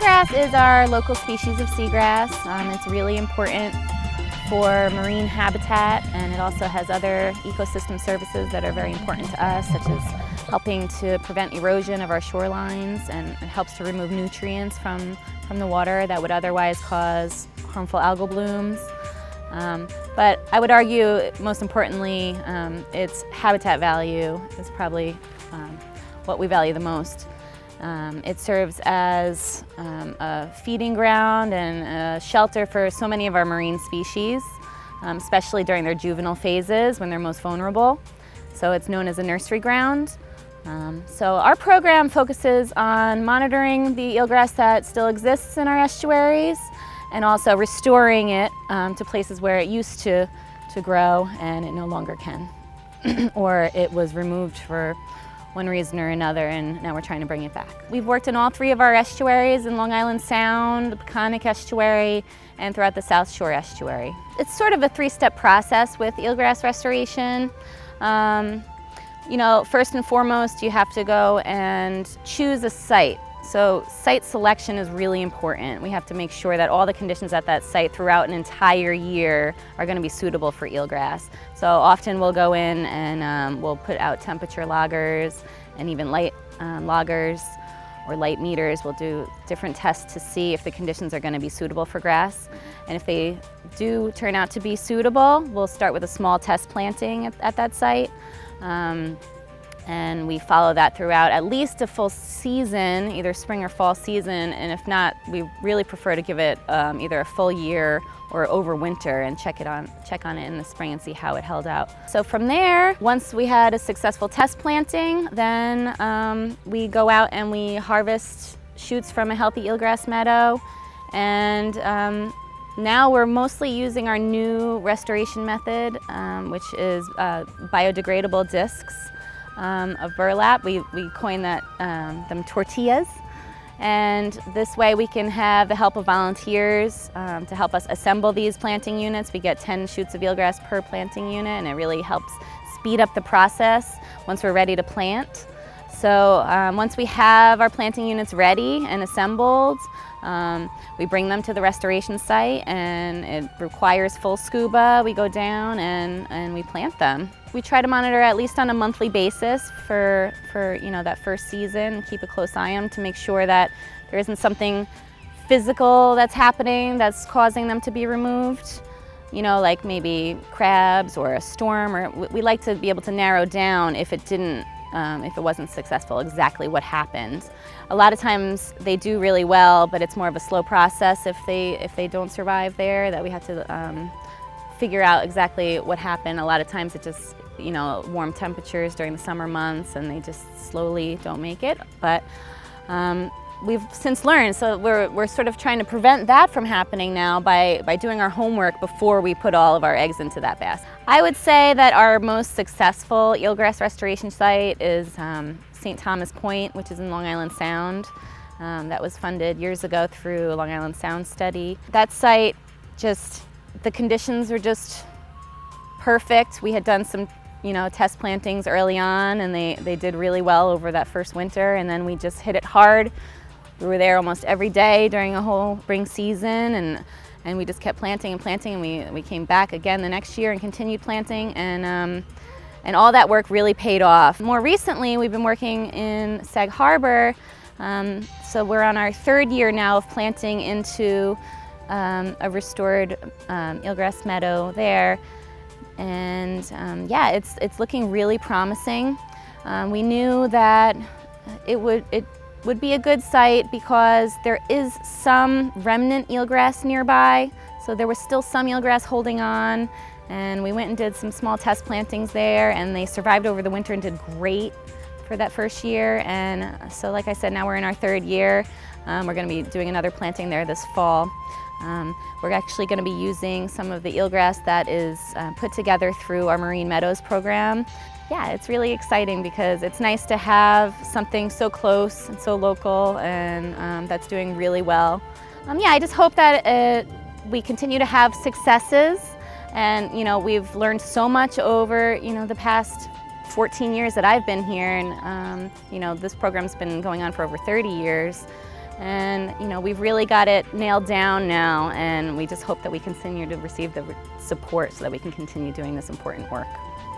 Eelgrass is our local species of seagrass. It's really important for marine habitat, and it also has other ecosystem services that are very important to us, such as helping to prevent erosion of our shorelines, and it helps to remove nutrients from the water that would otherwise cause harmful algal blooms. But I would argue, most importantly, its habitat value is probably what we value the most. It serves as a feeding ground and a shelter for so many of our marine species, especially during their juvenile phases when they're most vulnerable. So it's known as a nursery ground. So our program focuses on monitoring the eelgrass that still exists in our estuaries and also restoring it to places where it used to grow and it no longer can, or it was removed for one reason or another, and now we're trying to bring it back. We've worked in all three of our estuaries, in Long Island Sound, the Peconic estuary, and throughout the South Shore estuary. It's sort of a three-step process with eelgrass restoration. You know, first and foremost, you have to go and choose a site. So site selection is really important. We have to make sure that all the conditions at that site throughout an entire year are going to be suitable for eelgrass. So often we'll go in and we'll put out temperature loggers and even light loggers or light meters. We'll do different tests to see if the conditions are going to be suitable for grass. And if they do turn out to be suitable, we'll start with a small test planting at that site. And we follow that throughout at least a full season, either spring or fall season, and if not, we really prefer to give it either a full year or over winter and check on it in the spring and see how it held out. So from there, once we had a successful test planting, then we go out and we harvest shoots from a healthy eelgrass meadow, and now we're mostly using our new restoration method, which is biodegradable discs of burlap. We coin them tortillas, and this way we can have the help of volunteers to help us assemble these planting units. We get 10 shoots of eelgrass per planting unit, and it really helps speed up the process once we're ready to plant. So once we have our planting units ready and assembled, we bring them to the restoration site, and it requires full scuba. We go down and we plant them. We try to monitor at least on a monthly basis for that first season, keep a close eye on them to make sure that there isn't something physical that's happening that's causing them to be removed. You know, like maybe crabs or a storm, or we like to be able to narrow down if it wasn't successful, exactly what happened. A lot of times they do really well, but it's more of a slow process if they don't survive there, that we have to figure out exactly what happened. A lot of times it just, warm temperatures during the summer months, and they just slowly don't make it. But we've since learned, so we're sort of trying to prevent that from happening now by doing our homework before we put all of our eggs into that basket. I would say that our most successful eelgrass restoration site is St. Thomas Point, which is in Long Island Sound. That was funded years ago through a Long Island Sound study. That site, the conditions were just perfect. We had done some test plantings early on, and they did really well over that first winter, and then we just hit it hard. We were there almost every day during a whole spring season, and we just kept planting and planting, and we came back again the next year and continued planting, and all that work really paid off. More recently, we've been working in Sag Harbor, so we're on our third year now of planting into a restored eelgrass meadow there, and yeah, it's looking really promising. We knew that it would be a good site because there is some remnant eelgrass nearby, so there was still some eelgrass holding on, and we went and did some small test plantings there, and they survived over the winter and did great for that first year. And so, like I said, now we're in our third year. We're going to be doing another planting there this fall. We're actually going to be using some of the eelgrass that is put together through our Marine Meadows program. Yeah, it's really exciting because it's nice to have something so close and so local, and that's doing really well. Yeah, I just hope that we continue to have successes, and we've learned so much over the past 14 years that I've been here, and this program's been going on for over 30 years. And you know, we've really got it nailed down now, and we just hope that we continue to receive the support so that we can continue doing this important work.